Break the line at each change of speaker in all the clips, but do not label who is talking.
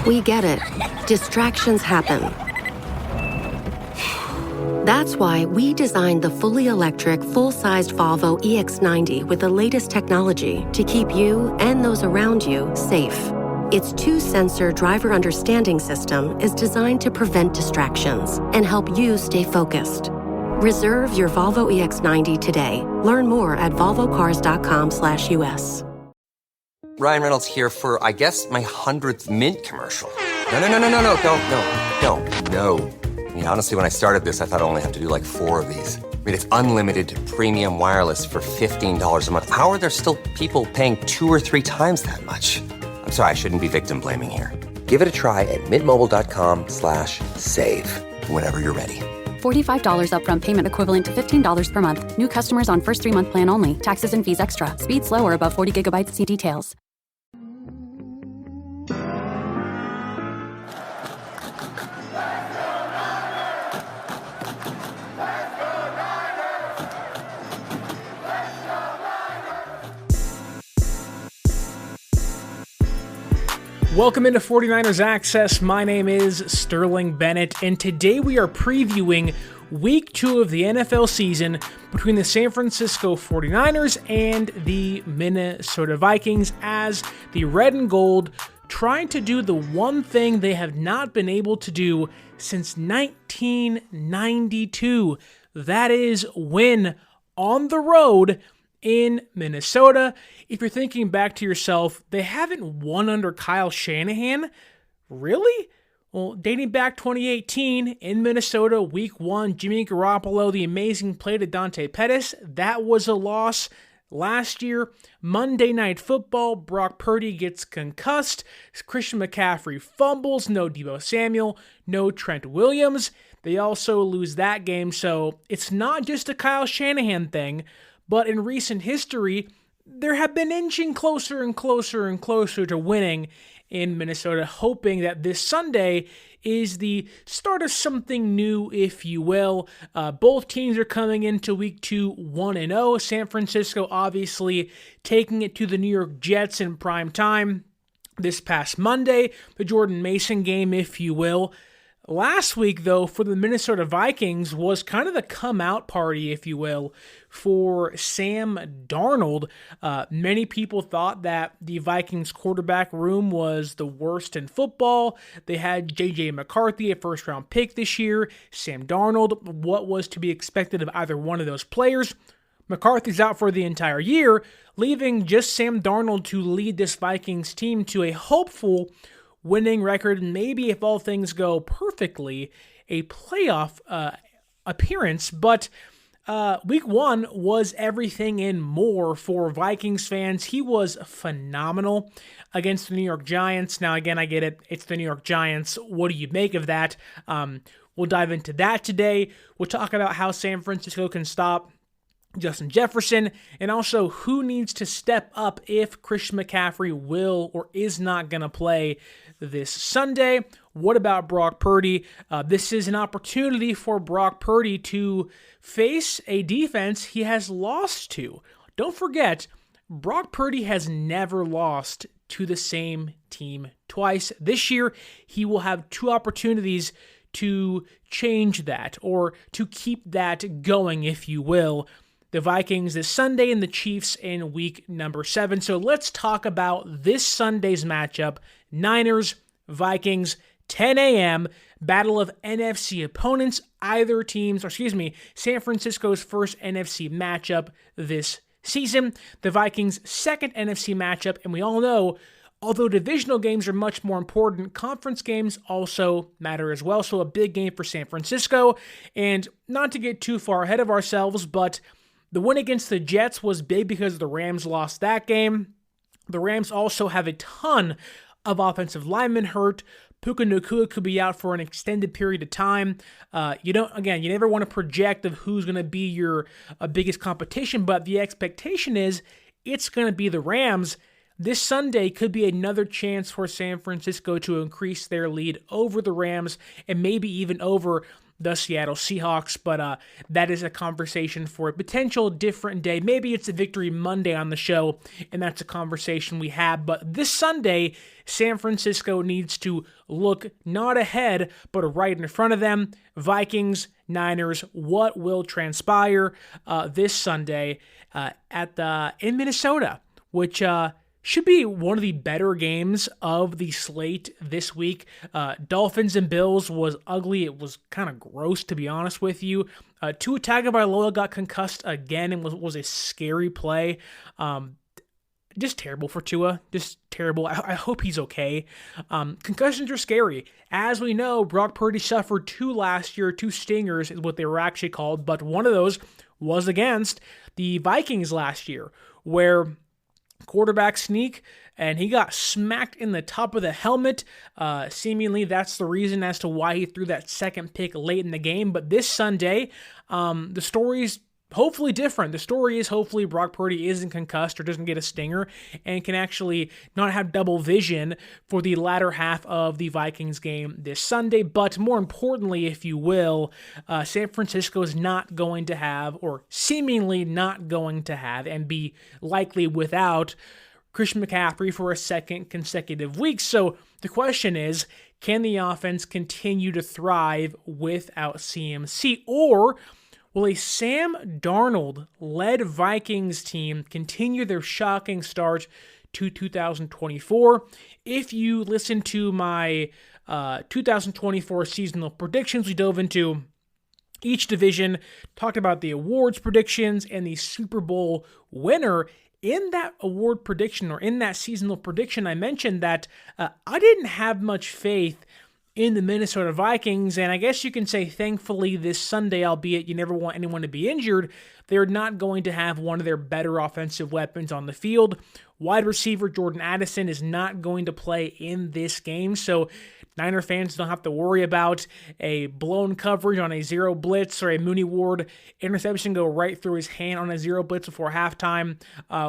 We get it. Distractions happen. That's why we designed the fully electric, full-sized Volvo EX90 with the latest technology to keep you and those around you safe. Its two-sensor driver understanding system is designed to prevent distractions and help you stay focused. Reserve your Volvo EX90 today. Learn more at volvocars.com/US.
Ryan Reynolds here for, I guess, my 100th Mint commercial. No, don't. I mean, honestly, when I started this, I thought I only have to do like 4 of these. I mean, it's unlimited premium wireless for $15 a month. How are there still people paying 2 or 3 times that much? I'm sorry, I shouldn't be victim blaming here. Give it a try at mintmobile.com/save. Whenever you're ready.
$45 upfront payment equivalent to $15 per month. New customers on first 3-month plan only. Taxes and fees extra. Speed slower above 40 gigabytes. See details.
Welcome into 49ers Access. My name is Sterling Bennett, and today we are previewing Week 2 of the NFL season between the San Francisco 49ers and the Minnesota Vikings as the Red and Gold trying to do the one thing they have not been able to do since 1992. That is win on the road in Minnesota. If you're thinking back to yourself, they haven't won under Kyle Shanahan? Really? Well, dating back 2018 in Minnesota, Week 1, Jimmy Garoppolo, the amazing play to Dante Pettis, that was a loss. Last year, Monday Night Football, Brock Purdy gets concussed, Christian McCaffrey fumbles, no Deebo Samuel, no Trent Williams. They also lose that game, so it's not just a Kyle Shanahan thing, but in recent history, there have been inching closer and closer and closer to winning in Minnesota, hoping that this Sunday is the start of something new, if you will. Both teams are coming into Week 2 1-0. San Francisco obviously taking it to the New York Jets in prime time this past Monday, the Jordan Mason game, if you will. Last week, though, for the Minnesota Vikings was kind of the come-out party, if you will, for Sam Darnold. Many people thought that the Vikings quarterback room was the worst in football. They had J.J. McCarthy, a first-round pick this year. Sam Darnold, what was to be expected of either one of those players? McCarthy's out for the entire year, leaving just Sam Darnold to lead this Vikings team to a hopeful winning record, and maybe if all things go perfectly, a playoff appearance. But Week 1 was everything and more for Vikings fans. He was phenomenal against the New York Giants. Now, again, I get it. It's the New York Giants. What do you make of that? We'll dive into that today. We'll talk about how San Francisco can stop Justin Jefferson, and also who needs to step up if Christian McCaffrey will or is not going to play this Sunday. What about Brock Purdy? This is an opportunity for Brock Purdy to face a defense he has lost to. Don't forget, Brock Purdy has never lost to the same team twice. This year, he will have 2 opportunities to change that or to keep that going, if you will. The Vikings this Sunday and the Chiefs in week number 7. So let's talk about this Sunday's matchup. Niners, Vikings, 10 a.m., battle of NFC opponents. San Francisco's first NFC matchup this season. The Vikings' second NFC matchup, and we all know, although divisional games are much more important, conference games also matter as well. So a big game for San Francisco. And not to get too far ahead of ourselves, but the win against the Jets was big because the Rams lost that game. The Rams also have a ton of offensive linemen hurt. Puka Nacua could be out for an extended period of time. You never want to project of who's going to be your biggest competition, but the expectation is it's going to be the Rams. This Sunday could be another chance for San Francisco to increase their lead over the Rams and maybe even over the Seattle Seahawks, but that is a conversation for a potential different day. Maybe it's a Victory Monday on the show, and that's a conversation we have. But this Sunday, San Francisco needs to look not ahead, but right in front of them. Vikings, Niners, what will transpire this Sunday in Minnesota, which should be one of the better games of the slate this week. Dolphins and Bills was ugly. It was kind of gross, to be honest with you. Tua Tagovailoa got concussed again and was a scary play. Just terrible for Tua. Just terrible. I hope he's okay. Concussions are scary. As we know, Brock Purdy suffered 2 last year. 2 stingers is what they were actually called, but one of those was against the Vikings last year, where quarterback sneak, and he got smacked in the top of the helmet. Seemingly, that's the reason as to why he threw that second pick late in the game. But this Sunday, the story's hopefully different. The story is hopefully Brock Purdy isn't concussed or doesn't get a stinger and can actually not have double vision for the latter half of the Vikings game this Sunday. But more importantly, if you will, San Francisco is not going to have, or seemingly not going to have, and be likely without Christian McCaffrey for a second consecutive week. So the question is, can the offense continue to thrive without CMC, or will a Sam Darnold-led Vikings team continue their shocking start to 2024? If you listen to my 2024 seasonal predictions, we dove into each division, talked about the awards predictions and the Super Bowl winner. In that award prediction, or in that seasonal prediction, I mentioned that I didn't have much faith in the Minnesota Vikings, and I guess you can say thankfully this Sunday, albeit you never want anyone to be injured, they're not going to have one of their better offensive weapons on the field. Wide receiver Jordan Addison is not going to play in this game, so Niner fans don't have to worry about a blown coverage on a zero blitz or a Mooney Ward interception go right through his hand on a zero blitz before halftime,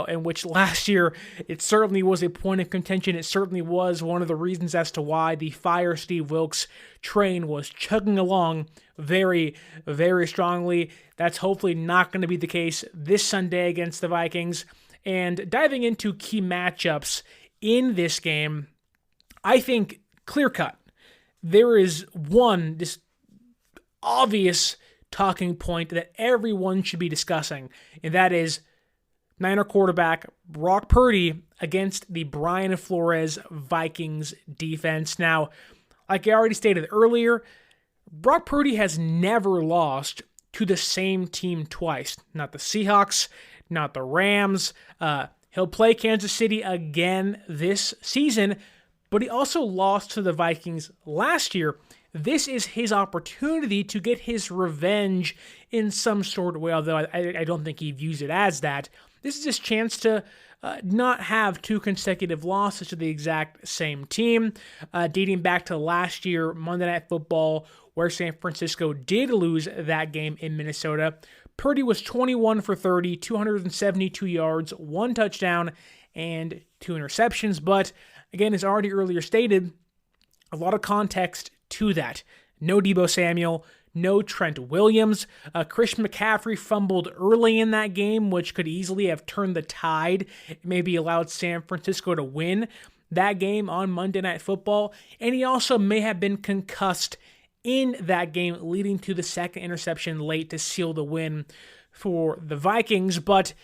in which last year it certainly was a point of contention. It certainly was one of the reasons as to why the Fire Steve Wilks train was chugging along very, very strongly. That's hopefully not going to be the case this Sunday against the Vikings. And diving into key matchups in this game, I think clear-cut, there is this obvious talking point that everyone should be discussing, and that is Niner quarterback Brock Purdy against the Brian Flores Vikings defense. Now, like I already stated earlier, Brock Purdy has never lost to the same team twice. Not the Seahawks, not the Rams. He'll play Kansas City again this season, but he also lost to the Vikings last year. This is his opportunity to get his revenge in some sort of way, although I don't think he views it as that. This is his chance to not have 2 consecutive losses to the exact same team, dating back to last year, Monday Night Football, where San Francisco did lose that game in Minnesota. Purdy was 21 for 30, 272 yards, 1 touchdown, and 2 interceptions. But again, as already earlier stated, a lot of context to that. No Deebo Samuel, no Trent Williams. Christian McCaffrey fumbled early in that game, which could easily have turned the tide, maybe allowed San Francisco to win that game on Monday Night Football. And he also may have been concussed in that game, leading to the second interception late to seal the win for the Vikings. But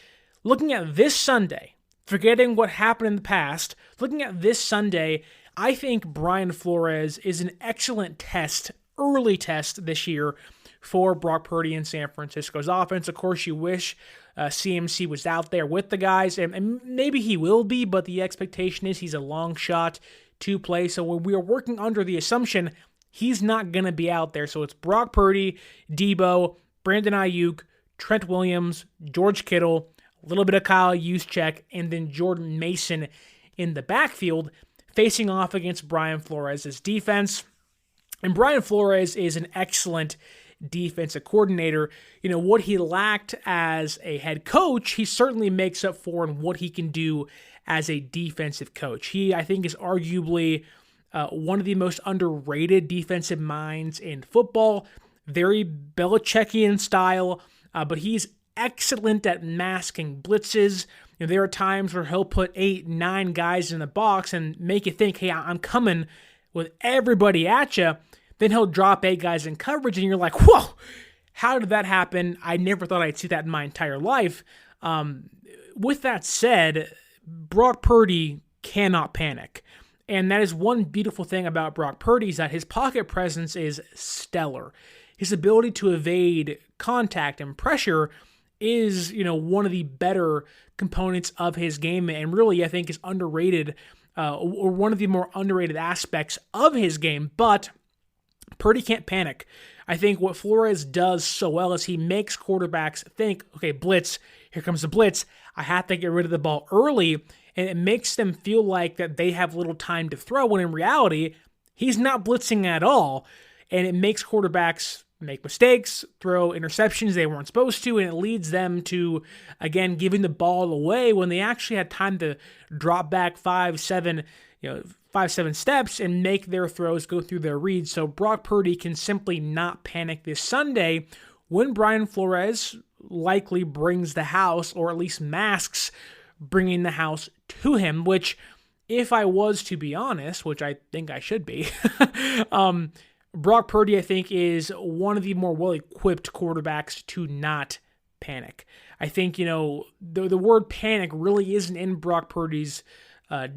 looking at this Sunday, forgetting what happened in the past, looking at this Sunday, I think Brian Flores is an excellent test, early test this year for Brock Purdy and San Francisco's offense. Of course, you wish CMC was out there with the guys, and maybe he will be, but the expectation is he's a long shot to play. So we are working under the assumption he's not going to be out there. So it's Brock Purdy, Deebo, Brandon Ayuk, Trent Williams, George Kittle, a little bit of Kyle Juszczyk, and then Jordan Mason in the backfield, facing off against Brian Flores' defense. And Brian Flores is an excellent defensive coordinator. You know, what he lacked as a head coach, he certainly makes up for in what he can do as a defensive coach. He, I think, is arguably one of the most underrated defensive minds in football. very Belichickian style, but he's excellent at masking blitzes. There are times where he'll put 8, 9 guys in the box and make you think, hey, I'm coming with everybody at you. Then he'll drop 8 guys in coverage, and you're like, whoa, how did that happen? I never thought I'd see that in my entire life. With that said, Brock Purdy cannot panic. And that is one beautiful thing about Brock Purdy, is that his pocket presence is stellar. His ability to evade contact and pressure is, one of the better components of his game, and really, I think, is underrated, or one of the more underrated aspects of his game. But Purdy can't panic. I think what Flores does so well is he makes quarterbacks think, okay, blitz, here comes the blitz. I have to get rid of the ball early, and it makes them feel like that they have little time to throw, when in reality, he's not blitzing at all, and it makes quarterbacks make mistakes, throw interceptions they weren't supposed to, and it leads them to, again, giving the ball away when they actually had time to drop back 5-7 steps and make their throws go through their reads. So Brock Purdy can simply not panic this Sunday when Brian Flores likely brings the house, or at least masks bringing the house to him, which, if I was to be honest, which I think I should be, Brock Purdy, I think, is one of the more well-equipped quarterbacks to not panic. I think, the word panic really isn't in Brock Purdy's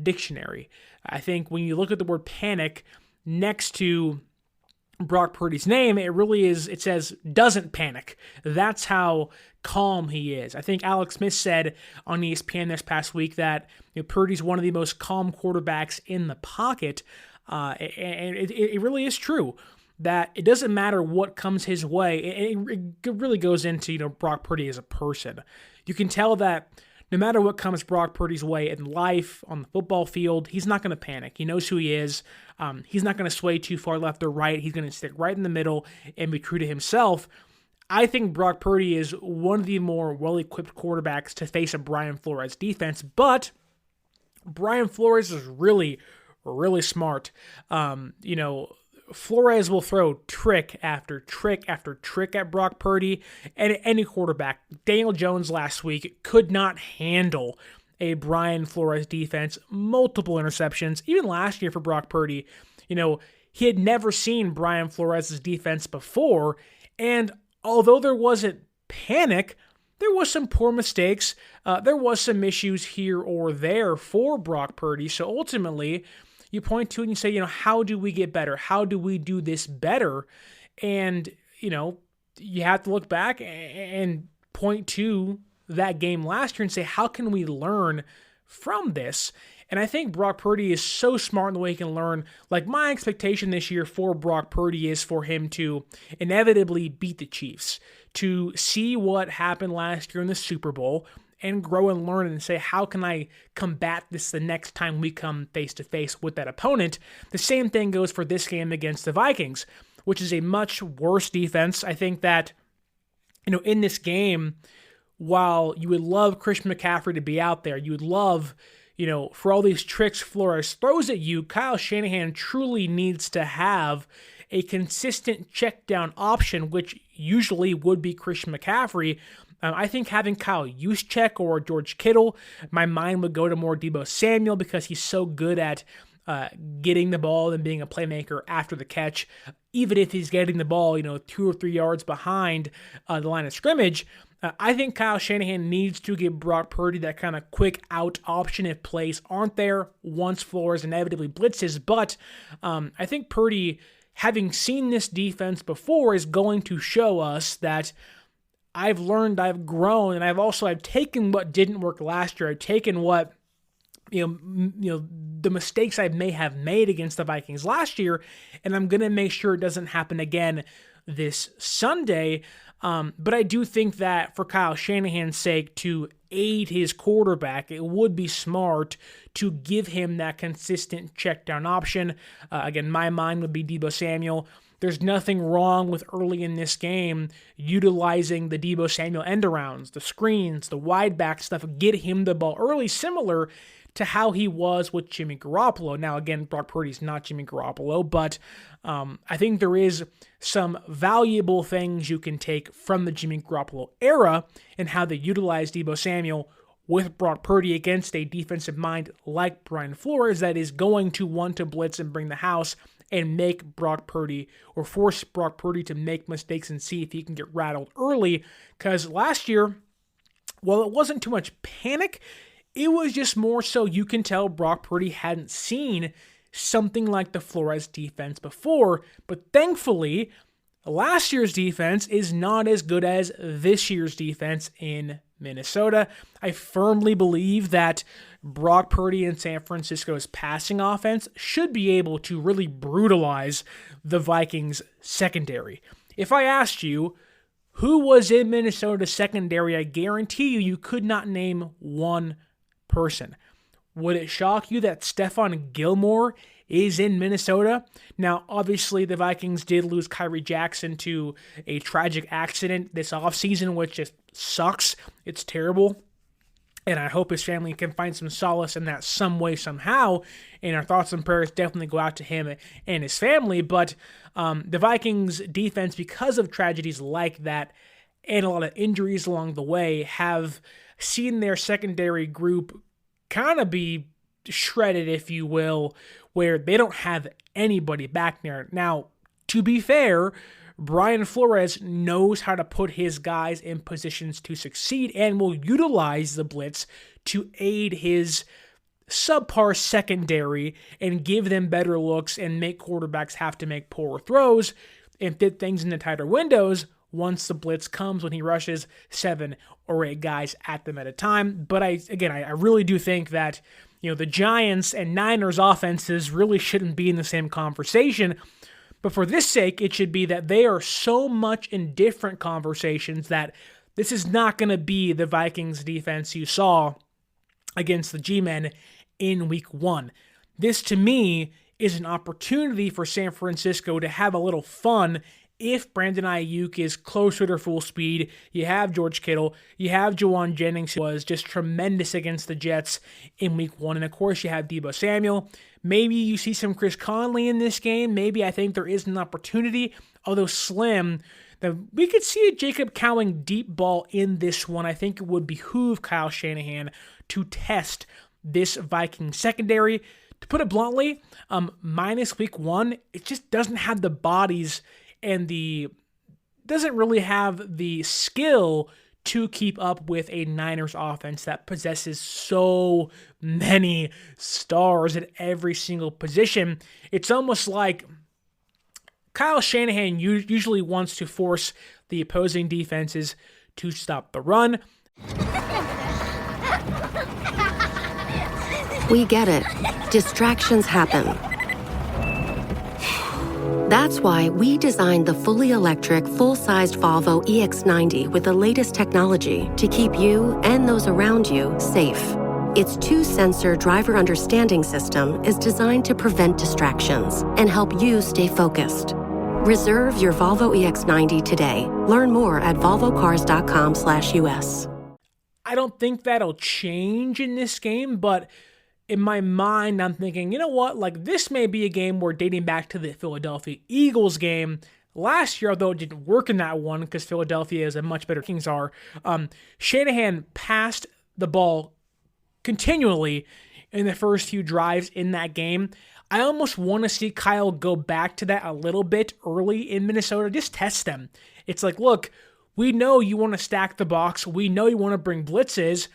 dictionary. I think when you look at the word panic next to Brock Purdy's name, it says doesn't panic. That's how calm he is. I think Alex Smith said on ESPN this past week that Purdy's one of the most calm quarterbacks in the pocket. And it really is true that it doesn't matter what comes his way. It really goes into, Brock Purdy as a person. You can tell that no matter what comes Brock Purdy's way in life, on the football field, he's not going to panic. He knows who he is. He's not going to sway too far left or right. He's going to stick right in the middle and be true to himself. I think Brock Purdy is one of the more well-equipped quarterbacks to face a Brian Flores defense, but Brian Flores is really smart. Flores will throw trick after trick after trick at Brock Purdy and any quarterback. Daniel Jones last week could not handle a Brian Flores defense, multiple interceptions. Even last year for Brock Purdy, he had never seen Brian Flores' defense before, and although there wasn't panic, there was some poor mistakes. There was some issues here or there for Brock Purdy. So ultimately, you point to it and you say, how do we get better? How do we do this better? And, you have to look back and point to that game last year and say, how can we learn from this? And I think Brock Purdy is so smart in the way he can learn. Like, my expectation this year for Brock Purdy is for him to inevitably beat the Chiefs, to see what happened last year in the Super Bowl and grow and learn and say, how can I combat this the next time we come face-to-face with that opponent? The same thing goes for this game against the Vikings, which is a much worse defense. I think that, in this game, while you would love Christian McCaffrey to be out there, you would love, for all these tricks Flores throws at you, Kyle Shanahan truly needs to have a consistent check down option, which usually would be Christian McCaffrey. I think having Kyle Juszczyk or George Kittle, my mind would go to more Deebo Samuel because he's so good at getting the ball and being a playmaker after the catch, even if he's getting the ball, 2 or 3 yards behind the line of scrimmage. I think Kyle Shanahan needs to give Brock Purdy that kind of quick out option if plays aren't there once Flores inevitably blitzes. But I think Purdy, having seen this defense before, is going to show us that I've learned, I've grown, and I've taken what didn't work last year. I've taken what, the mistakes I may have made against the Vikings last year, and I'm going to make sure it doesn't happen again this Sunday. But I do think that for Kyle Shanahan's sake, to aid his quarterback, it would be smart to give him that consistent check down option. Again, my mind would be Deebo Samuel. There's nothing wrong with early in this game utilizing the Deebo Samuel end arounds, the screens, the wide back stuff, get him the ball early, similar to how he was with Jimmy Garoppolo. Now, again, Brock Purdy's not Jimmy Garoppolo, but I think there is some valuable things you can take from the Jimmy Garoppolo era and how they utilized Deebo Samuel with Brock Purdy against a defensive mind like Brian Flores that is going to want to blitz and bring the house and make Brock Purdy or force Brock Purdy to make mistakes and see if he can get rattled early. Because last year, well, it wasn't too much panic. It was just more so you can tell Brock Purdy hadn't seen something like the Flores defense before. But thankfully, last year's defense is not as good as this year's defense in Minnesota. I firmly believe that Brock Purdy and San Francisco's passing offense should be able to really brutalize the Vikings secondary. If I asked you who was in Minnesota's secondary, I guarantee you could not name one person. Would it shock you that Stephon Gilmore is in Minnesota? Now, obviously, the Vikings did lose Kyrie Jackson to a tragic accident this offseason, which just sucks. It's terrible. And I hope his family can find some solace in that some way, somehow. And our thoughts and prayers definitely go out to him and his family. But the Vikings defense, because of tragedies like that and a lot of injuries along the way, have seen their secondary group kind of be shredded, if you will, where they don't have anybody back there. Now, to be fair, Brian Flores knows how to put his guys in positions to succeed and will utilize the blitz to aid his subpar secondary and give them better looks and make quarterbacks have to make poor throws and fit things into tighter windows once the blitz comes when he rushes 7 or 8 guys at them at a time. But I really do think that the Giants and Niners offenses really shouldn't be in the same conversation. But for this sake, it should be that they are so much in different conversations that this is not going to be the Vikings defense you saw against the G-Men in week 1. This, to me, is an opportunity for San Francisco to have a little fun. If Brandon Ayuk is closer to full speed, you have George Kittle, you have Juwan Jennings, who was just tremendous against the Jets in week 1, and of course you have Deebo Samuel. Maybe you see some Chris Conley in this game. Maybe I think there is an opportunity, although slim, that we could see a Jacob Cowing deep ball in this one. I think it would behoove Kyle Shanahan to test this Viking secondary. To put it bluntly, minus week 1, it just doesn't have the bodies and doesn't really have the skill to keep up with a Niners offense that possesses so many stars at every single position. It's almost like Kyle Shanahan usually wants to force the opposing defenses to stop the run.
We get it. Distractions happen. That's why we designed the fully electric, full-sized Volvo EX90 with the latest technology to keep you and those around you safe. Its 2-sensor driver understanding system is designed to prevent distractions and help you stay focused. Reserve your Volvo EX90 today. Learn more at volvocars.com/US.
I don't think that'll change in this game, but in my mind, I'm thinking, you know what? Like, this may be a game where, dating back to the Philadelphia Eagles game last year, although it didn't work in that one because Philadelphia is a much better Kings are, Shanahan passed the ball continually in the first few drives in that game. I almost want to see Kyle go back to that a little bit early in Minnesota. Just test them. It's like, look, we know you want to stack the box. We know you want to bring blitzes.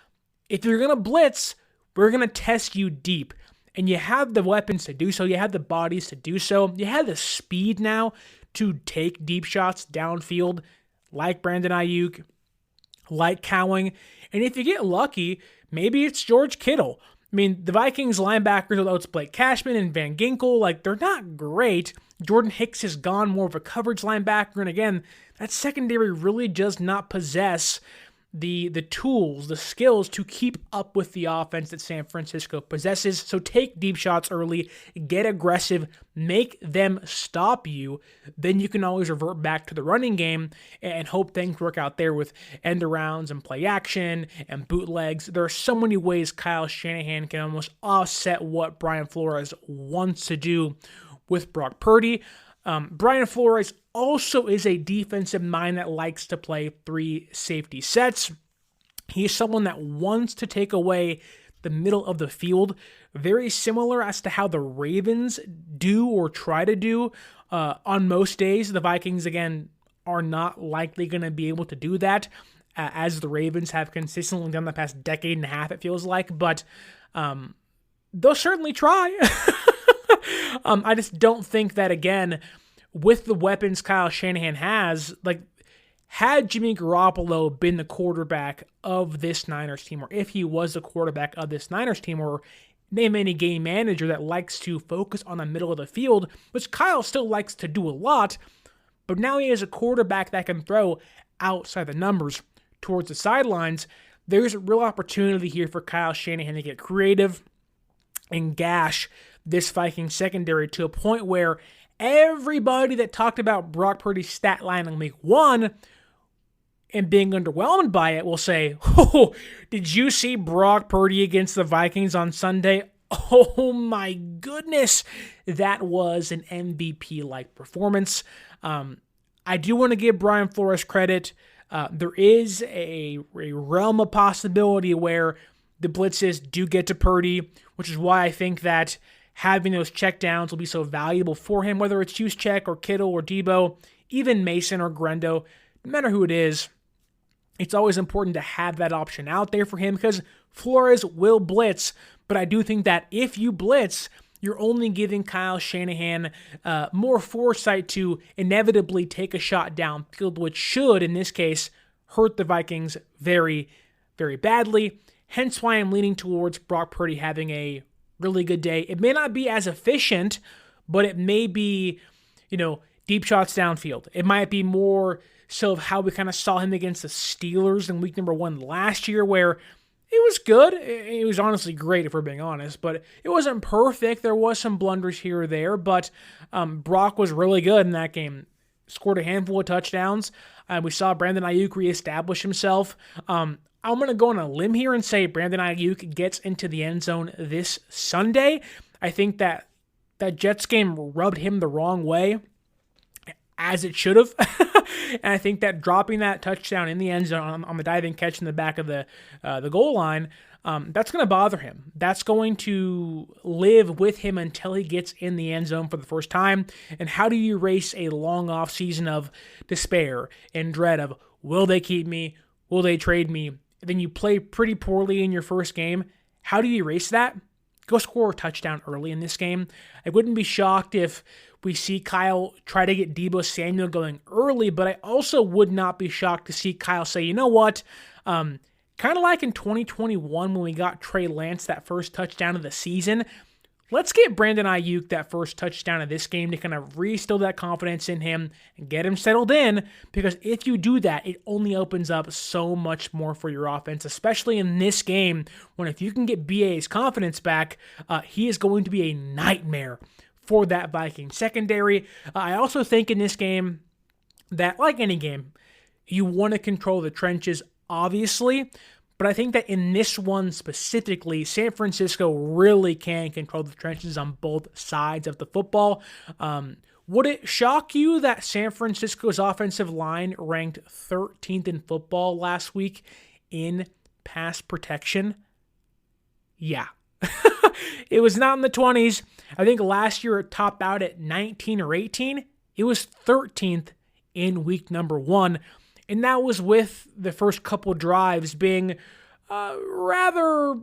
If you're going to blitz, we're going to test you deep. And you have the weapons to do so. You have the bodies to do so. You have the speed now to take deep shots downfield like Brandon Ayuk, like Cowing. And if you get lucky, maybe it's George Kittle. I mean, the Vikings linebackers, although it's Blake Cashman and Van Ginkel, like, they're not great. Jordan Hicks has gone more of a coverage linebacker. And again, that secondary really does not possess the tools, the skills to keep up with the offense that San Francisco possesses. So take deep shots early, get aggressive, make them stop you. Then you can always revert back to the running game and hope things work out there with end arounds and play action and bootlegs. There are so many ways Kyle Shanahan can almost offset what Brian Flores wants to do with Brock Purdy. Brian Flores also is a defensive mind that likes to play 3 safety sets. He's someone that wants to take away the middle of the field, very similar as to how the Ravens do or try to do on most days. The Vikings, again, are not likely going to be able to do that, as the Ravens have consistently done the past decade and a half, it feels like, but they'll certainly try. I just don't think that, again, with the weapons Kyle Shanahan has, like, had Jimmy Garoppolo been the quarterback of this Niners team, or if he was the quarterback of this Niners team, or name any game manager that likes to focus on the middle of the field, which Kyle still likes to do a lot, but now he has a quarterback that can throw outside the numbers towards the sidelines. There's a real opportunity here for Kyle Shanahan to get creative and gash this Vikings secondary to a point where everybody that talked about Brock Purdy's stat line in week 1 and being underwhelmed by it will say, "Oh, did you see Brock Purdy against the Vikings on Sunday? Oh my goodness, that was an MVP-like performance." I do want to give Brian Flores credit. There is a realm of possibility where the blitzes do get to Purdy, which is why I think that having those checkdowns will be so valuable for him, whether it's Juszczyk or Kittle or Debo, even Mason or Grendo, no matter who it is. It's always important to have that option out there for him because Flores will blitz, but I do think that if you blitz, you're only giving Kyle Shanahan more foresight to inevitably take a shot downfield, which should, in this case, hurt the Vikings very, very badly. Hence why I'm leaning towards Brock Purdy having a really good day. It may not be as efficient, but it may be, deep shots downfield. It might be more so of how we kind of saw him against the Steelers in week number 1 last year, where it was good. It was honestly great, if we're being honest, but it wasn't perfect. There was some blunders here or there, but Brock was really good in that game. Scored a handful of touchdowns. We saw Brandon Ayuk reestablish himself. I'm going to go on a limb here and say Brandon Ayuk gets into the end zone this Sunday. I think that Jets game rubbed him the wrong way, as it should have. And I think that dropping that touchdown in the end zone on the diving catch in the back of the goal line, that's going to bother him. That's going to live with him until he gets in the end zone for the first time. And how do you erase a long off season of despair and dread of, will they keep me? Will they trade me? Then you play pretty poorly in your first game. How do you erase that? Go score a touchdown early in this game. I wouldn't be shocked if we see Kyle try to get Debo Samuel going early, but I also would not be shocked to see Kyle say, you know what, kind of like in 2021 when we got Trey Lance that first touchdown of the season, let's get Brandon Ayuk that first touchdown of this game to kind of reinstill that confidence in him and get him settled in, because if you do that, it only opens up so much more for your offense, especially in this game when if you can get BA's confidence back, he is going to be a nightmare for that Viking secondary. I also think in this game that, like any game, you want to control the trenches, obviously, but I think that in this one specifically, San Francisco really can control the trenches on both sides of the football. Would it shock you that San Francisco's offensive line ranked 13th in football last week in pass protection? Yeah. It was not in the 20s. I think last year it topped out at 19 or 18. It was 13th in week number 1. And that was with the first couple drives being rather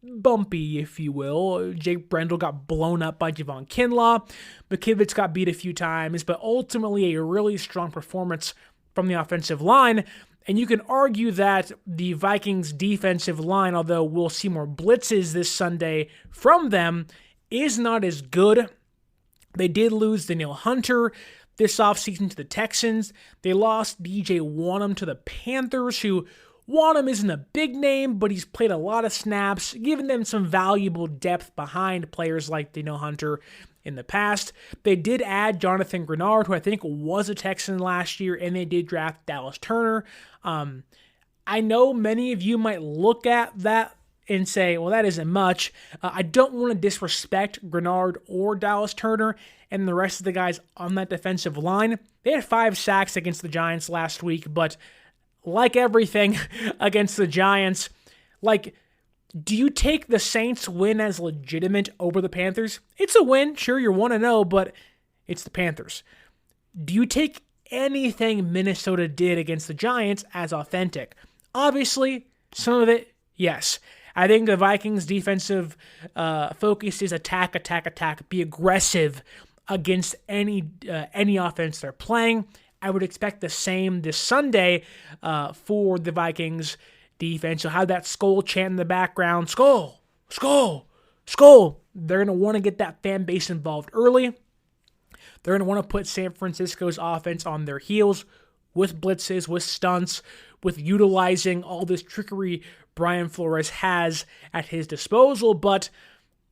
bumpy, if you will. Jake Brendel got blown up by Javon Kinlaw. McKivitz got beat a few times, but ultimately a really strong performance from the offensive line. And you can argue that the Vikings defensive line, although we'll see more blitzes this Sunday from them, is not as good. They did lose Danielle Hunter this offseason to the Texans. They lost DJ Wonnum to the Panthers, who Wanham isn't a big name, but he's played a lot of snaps, giving them some valuable depth behind players like Danielle Hunter in the past. They did add Jonathan Grenard, who I think was a Texan last year, and they did draft Dallas Turner. I know many of you might look at that and say, well, that isn't much. I don't want to disrespect Grenard or Dallas Turner and the rest of the guys on that defensive line. They had 5 sacks against the Giants last week, but like everything against the Giants, do you take the Saints win as legitimate over the Panthers? It's a win. Sure, you're 1-0, but it's the Panthers. Do you take anything Minnesota did against the Giants as authentic? Obviously, some of it, yes. I think the Vikings' defensive focus is attack, be aggressive against any offense they're playing. I would expect the same this Sunday for the Vikings defense. You'll have that Skol chant in the background. Skol, Skol, Skol. They're going to want to get that fan base involved early. They're going to want to put San Francisco's offense on their heels with blitzes, with stunts, with utilizing all this trickery Brian Flores has at his disposal. But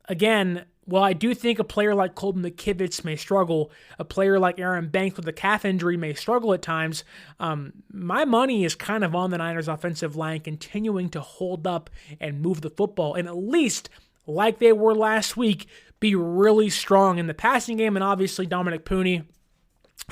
again, while I do think a player like Colton McKivitz may struggle, a player like Aaron Banks with a calf injury may struggle at times, my money is kind of on the Niners offensive line continuing to hold up and move the football, and at least, like they were last week, be really strong in the passing game. And obviously Dominic Pooney,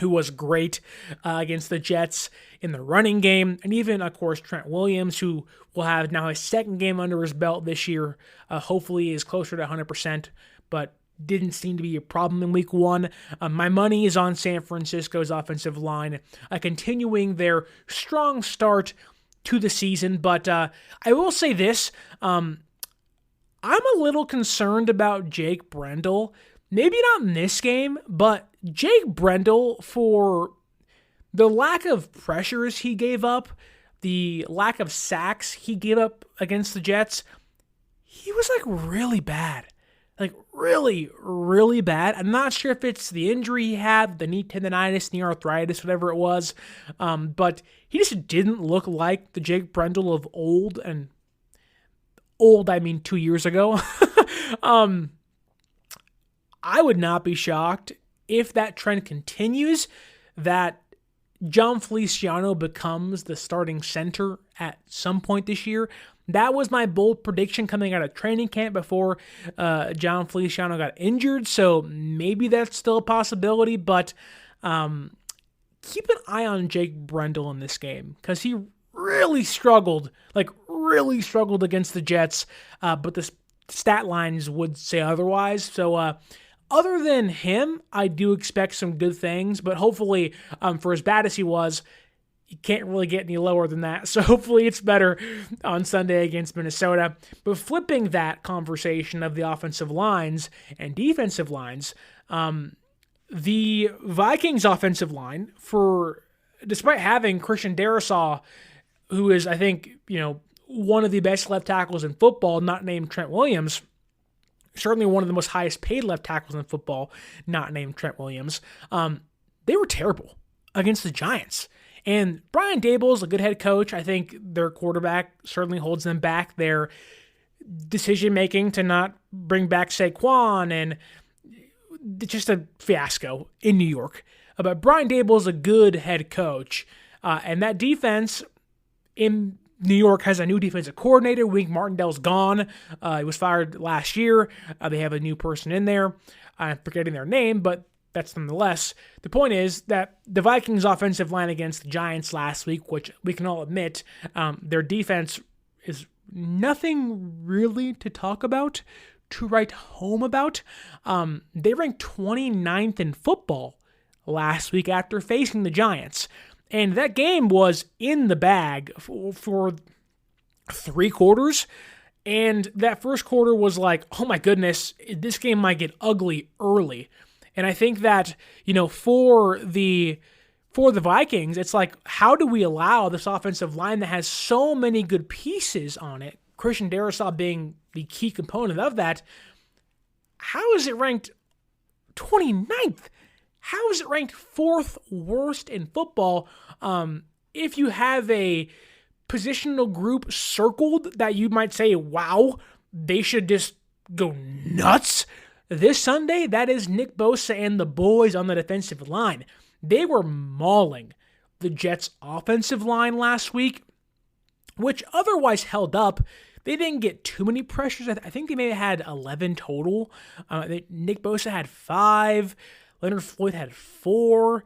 who was great against the Jets in the running game, and even, of course, Trent Williams, who will have now his second game under his belt this year, hopefully is closer to 100%, but didn't seem to be a problem in week 1. My money is on San Francisco's offensive line, continuing their strong start to the season. But I will say this, I'm a little concerned about Jake Brendel. Maybe not in this game, but Jake Brendel, for the lack of pressures he gave up, the lack of sacks he gave up against the Jets, he was really bad. Really, really bad. I'm not sure if it's the injury he had, the knee tendonitis, knee arthritis, whatever it was, but he just didn't look like the Jake Brendel of old, and old, I mean 2 years ago. I would not be shocked if that trend continues, that John Feliciano becomes the starting center at some point this year. That was my bold prediction coming out of training camp before John Feliciano got injured, so maybe that's still a possibility, but keep an eye on Jake Brendel in this game, because he really struggled against the Jets, but the stat lines would say otherwise. So other than him, I do expect some good things, but hopefully, for as bad as he was, you can't really get any lower than that. So hopefully it's better on Sunday against Minnesota. But flipping that conversation of the offensive lines and defensive lines, the Vikings offensive line, despite having Christian Darrisaw, who is, I think, one of the best left tackles in football, not named Trent Williams, certainly one of the most highest paid left tackles in football, not named Trent Williams, they were terrible against the Giants. And Brian Daboll's a good head coach. I think their quarterback certainly holds them back. Their decision-making to not bring back Saquon, and just a fiasco in New York. But Brian Daboll's a good head coach. And that defense in New York has a new defensive coordinator. Wink Martindale's gone. He was fired last year. They have a new person in there. I'm forgetting their name, but that's nonetheless. The point is that the Vikings offensive line against the Giants last week, which we can all admit, their defense is nothing really to talk about, to write home about. They ranked 29th in football last week after facing the Giants. And that game was in the bag for 3 quarters. And that first quarter was like, oh my goodness, this game might get ugly early. And I think that, for the Vikings, it's like, how do we allow this offensive line that has so many good pieces on it, Christian Darrisaw being the key component of that, how is it ranked 29th? How is it ranked 4th worst in football if you have a positional group circled that you might say, wow, they should just go nuts this Sunday? That is Nick Bosa and the boys on the defensive line. They were mauling the Jets' offensive line last week, which otherwise held up. They didn't get too many pressures. I think they may have had 11 total. Nick Bosa had 5. Leonard Floyd had 4.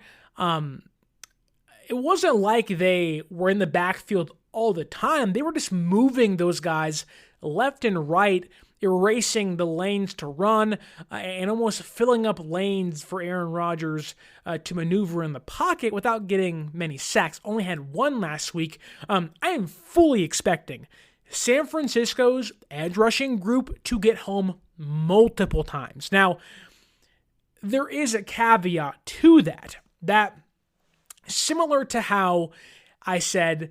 It wasn't like they were in the backfield all the time. They were just moving those guys left and right, erasing the lanes to run, and almost filling up lanes for Aaron Rodgers to maneuver in the pocket without getting many sacks. Only had 1 last week. I am fully expecting San Francisco's edge rushing group to get home multiple times. Now, there is a caveat to that similar to how I said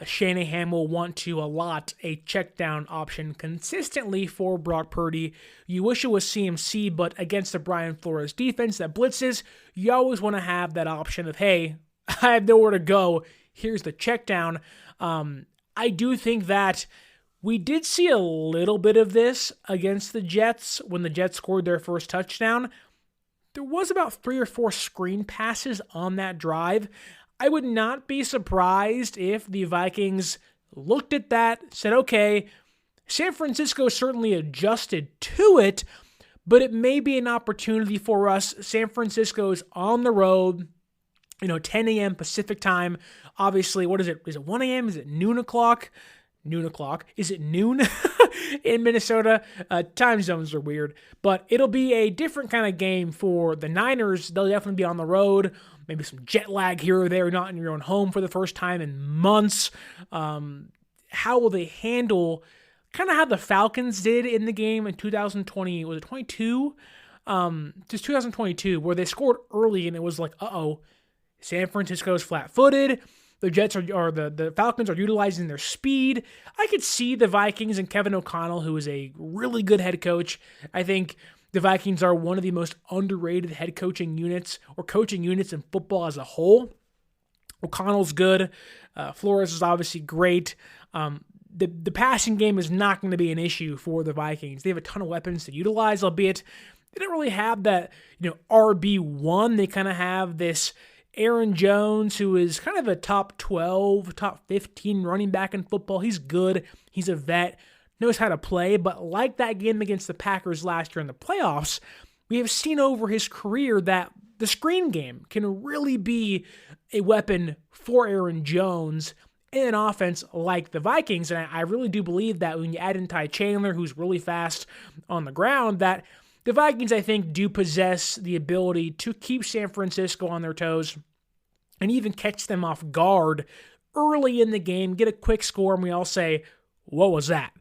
Shanahan will want to allot a check down option consistently for Brock Purdy. You wish it was CMC, but against the Brian Flores defense that blitzes, you always want to have that option of, hey, I have nowhere to go. Here's the check down. I do think that we did see a little bit of this against the Jets when the Jets scored their first touchdown. There was about 3 or 4 screen passes on that drive. I would not be surprised if the Vikings looked at that, said, okay, San Francisco certainly adjusted to it, but it may be an opportunity for us. San Francisco's on the road, 10 a.m. Pacific time. Obviously, what is it? Is it 1 a.m.? Is it noon o'clock? Noon o'clock. Is it noon in Minnesota? Time zones are weird, but it'll be a different kind of game for the Niners. They'll definitely be on the road. Maybe some jet lag here or there, not in your own home for the first time in months. How will they handle kind of how the Falcons did in the game in 2020? Was it 22? Just 2022, where they scored early and it was like, San Francisco's flat-footed. The Jets the Falcons are utilizing their speed. I could see the Vikings and Kevin O'Connell, who is a really good head coach. I think the Vikings are one of the most underrated head coaching units or coaching units in football as a whole. O'Connell's good. Flores is obviously great. The passing game is not going to be an issue for the Vikings. They have a ton of weapons to utilize, albeit they don't really have that, RB1. They kind of have this Aaron Jones, who is kind of a top 12, top 15 running back in football. He's good. He's a vet, knows how to play. But like that game against the Packers last year in the playoffs, we have seen over his career that the screen game can really be a weapon for Aaron Jones in an offense like the Vikings. And I really do believe that when you add in Ty Chandler, who's really fast on the ground, that the Vikings, I think, do possess the ability to keep San Francisco on their toes and even catch them off guard early in the game, get a quick score, and we all say, what was that?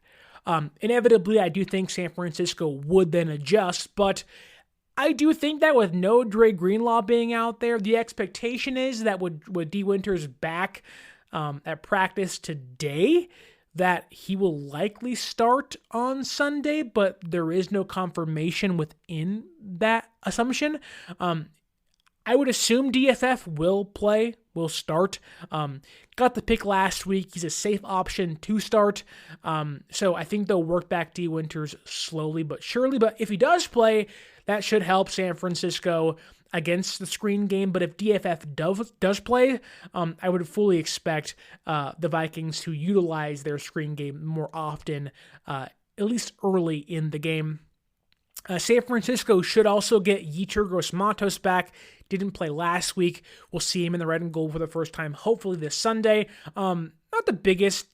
Inevitably, I do think San Francisco would then adjust, but I do think that with no Dre Greenlaw being out there, the expectation is that with D. Winters back at practice today, that he will likely start on Sunday, but there is no confirmation within that assumption. I would assume DFF will start. Got the pick last week. He's a safe option to start. So I think they'll work back D. Winters slowly but surely. But if he does play, that should help San Francisco against the screen game. But if DFF does play, I would fully expect the Vikings to utilize their screen game more often, at least early in the game. San Francisco should also get Yetur Gross-Matos back. Didn't play last week. We'll see him in the red and gold for the first time, hopefully this Sunday. Not the biggest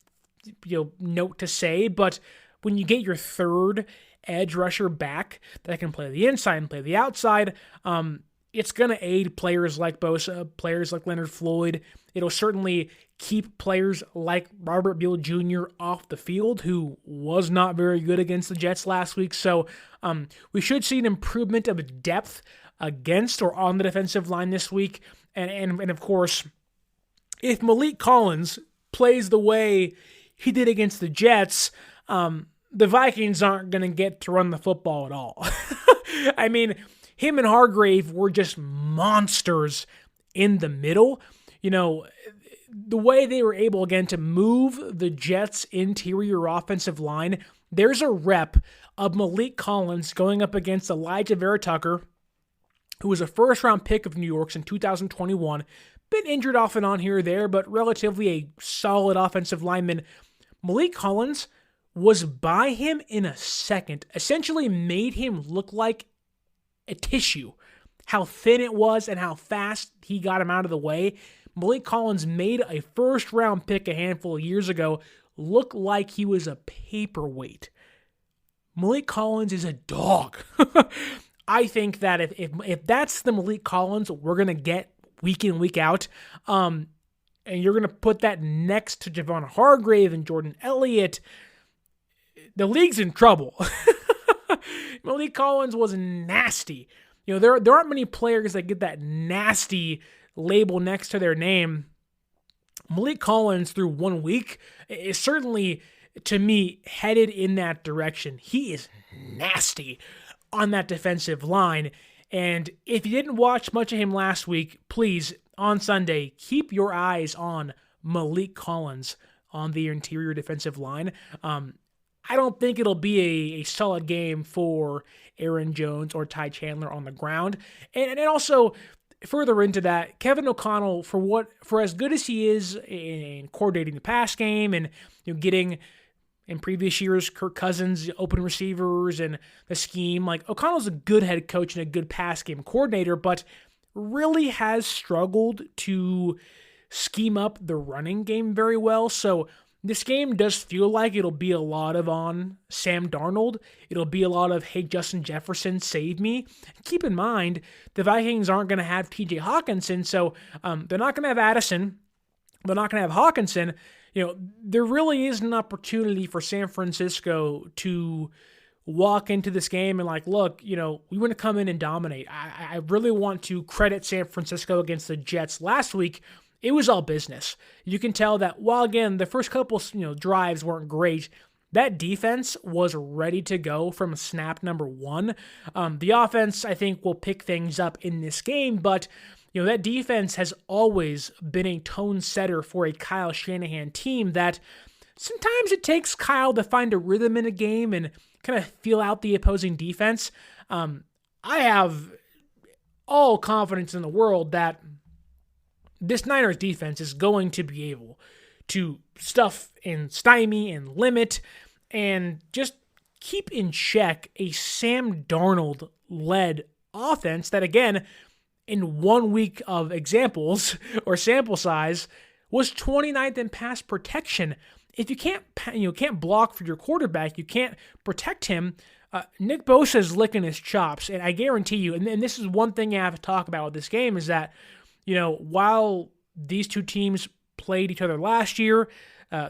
note to say, but when you get your third edge rusher back that can play the inside and play the outside, it's going to aid players like Bosa, players like Leonard Floyd. It'll certainly keep players like Robert Beal Jr. off the field, who was not very good against the Jets last week. So we should see an improvement of depth against or on the defensive line this week. And of course, if Malik Collins plays the way he did against the Jets, the Vikings aren't going to get to run the football at all. I mean, him and Hargrave were just monsters in the middle. the way they were able, again, to move the Jets' interior offensive line, there's a rep of Malik Collins going up against Elijah Vera Tucker, who was a first-round pick of New York's in 2021. Been injured off and on here or there, but relatively a solid offensive lineman. Malik Collins was by him in a second, essentially made him look like a tissue. How thin it was and how fast he got him out of the way. Malik Collins made a first-round pick a handful of years ago look like he was a paperweight. Malik Collins is a dog. I think that if that's the Malik Collins we're going to get week in, week out, and you're going to put that next to Javon Hargrave and Jordan Elliott, the league's in trouble. Malik Collins was nasty. There aren't many players that get that nasty label next to their name. Malik Collins, through 1 week, is certainly, to me, headed in that direction. He is nasty on that defensive line. And if you didn't watch much of him last week, please, on Sunday, keep your eyes on Malik Collins on the interior defensive line. I don't think it'll be a solid game for Aaron Jones or Ty Chandler on the ground. And also, further into that, Kevin O'Connell, for as good as he is in coordinating the pass game and getting, in previous years, Kirk Cousins, open receivers, and the scheme, like, O'Connell's a good head coach and a good pass game coordinator, but really has struggled to scheme up the running game very well. So this game does feel like it'll be a lot of on Sam Darnold. It'll be a lot of, hey, Justin Jefferson, save me. Keep in mind, the Vikings aren't going to have TJ Hawkinson, so they're not going to have Addison. They're not going to have Hawkinson. There really is an opportunity for San Francisco to walk into this game and look, we want to come in and dominate. I really want to credit San Francisco against the Jets last week. It was all business. You can tell that while, again, the first couple drives weren't great, that defense was ready to go from snap number one. The offense, I think, will pick things up in this game, but that defense has always been a tone setter for a Kyle Shanahan team that sometimes it takes Kyle to find a rhythm in a game and kind of feel out the opposing defense. I have all confidence in the world that this Niners defense is going to be able to stuff and stymie and limit and just keep in check a Sam Darnold-led offense that, again, in 1 week of examples or sample size, was 29th in pass protection. If you can't block for your quarterback, you can't protect him. Nick Bosa is licking his chops, and I guarantee you, and this is one thing I have to talk about with this game, is that while these two teams played each other last year,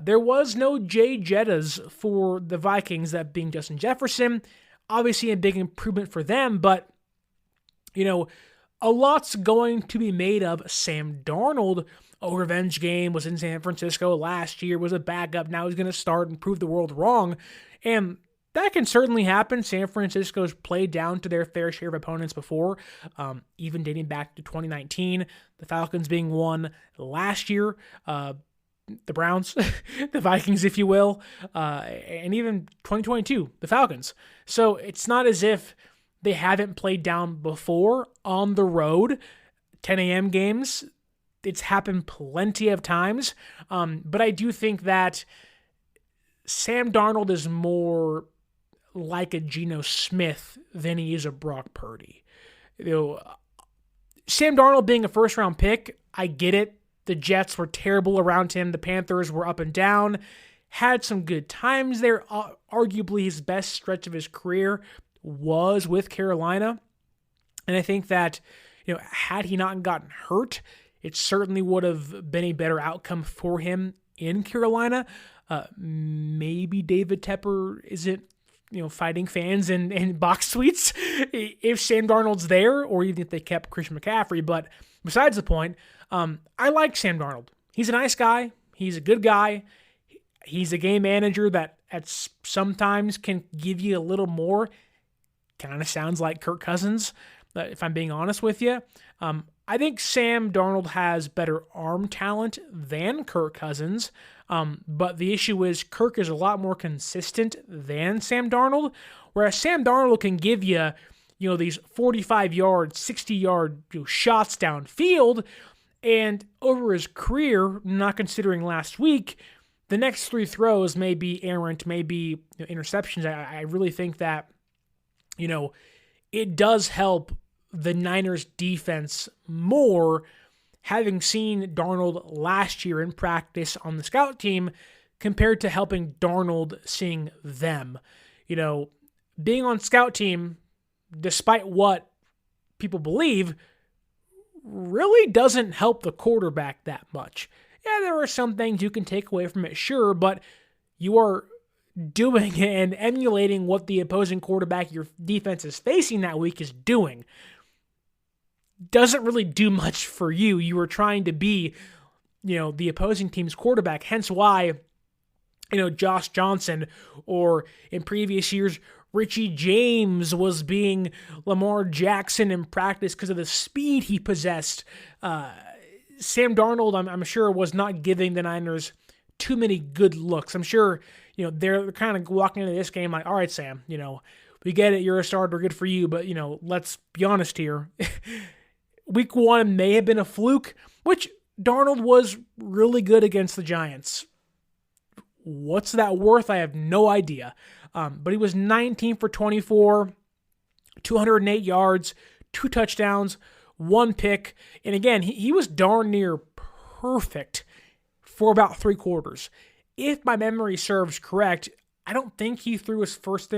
there was no Jay Jettas for the Vikings, that being Justin Jefferson. Obviously a big improvement for them, but, a lot's going to be made of Sam Darnold. A revenge game, was in San Francisco last year, was a backup. Now he's going to start and prove the world wrong. And that can certainly happen. San Francisco's played down to their fair share of opponents before, even dating back to 2019, the Falcons being one last year, the Browns, the Vikings, if you will, and even 2022, the Falcons. So it's not as if they haven't played down before on the road, 10 a.m. games. It's happened plenty of times, but I do think that Sam Darnold is more like a Geno Smith than he is a Brock Purdy. Sam Darnold being a first-round pick, I get it. The Jets were terrible around him. The Panthers were up and down. Had some good times there. Arguably his best stretch of his career was with Carolina. And I think that, had he not gotten hurt, it certainly would have been a better outcome for him in Carolina. Maybe David Tepper isn't, fighting fans in box suites if Sam Darnold's there, or even if they kept Christian McCaffrey. But besides the point, I like Sam Darnold. He's a nice guy. He's a good guy. He's a game manager that sometimes can give you a little more. Kind of sounds like Kirk Cousins. if I'm being honest with you. I think Sam Darnold has better arm talent than Kirk Cousins, but the issue is Kirk is a lot more consistent than Sam Darnold, whereas Sam Darnold can give you, these 45-yard, 60-yard shots downfield, and over his career, not considering last week, the next 3 throws may be errant, may be interceptions. I really think that, it does help the Niners defense more having seen Darnold last year in practice on the scout team compared to helping Darnold seeing them. Being on scout team, despite what people believe, really doesn't help the quarterback that much. Yeah, there are some things you can take away from it, sure, but you are doing and emulating what the opposing quarterback your defense is facing that week is doing. Doesn't really do much for you. You were trying to be, the opposing team's quarterback. Hence why, Josh Johnson, or in previous years, Richie James was being Lamar Jackson in practice because of the speed he possessed. Sam Darnold, I'm sure, was not giving the Niners too many good looks. I'm sure, they're kind of walking into this game like, all right, Sam, we get it. You're a starter. Good for you. But, let's be honest here. Week 1 may have been a fluke, which Darnold was really good against the Giants. What's that worth? I have no idea. But he was 19 for 24, 208 yards, 2 touchdowns, 1 pick. And again, he was darn near perfect for about 3 quarters. If my memory serves correct, I don't think he threw his first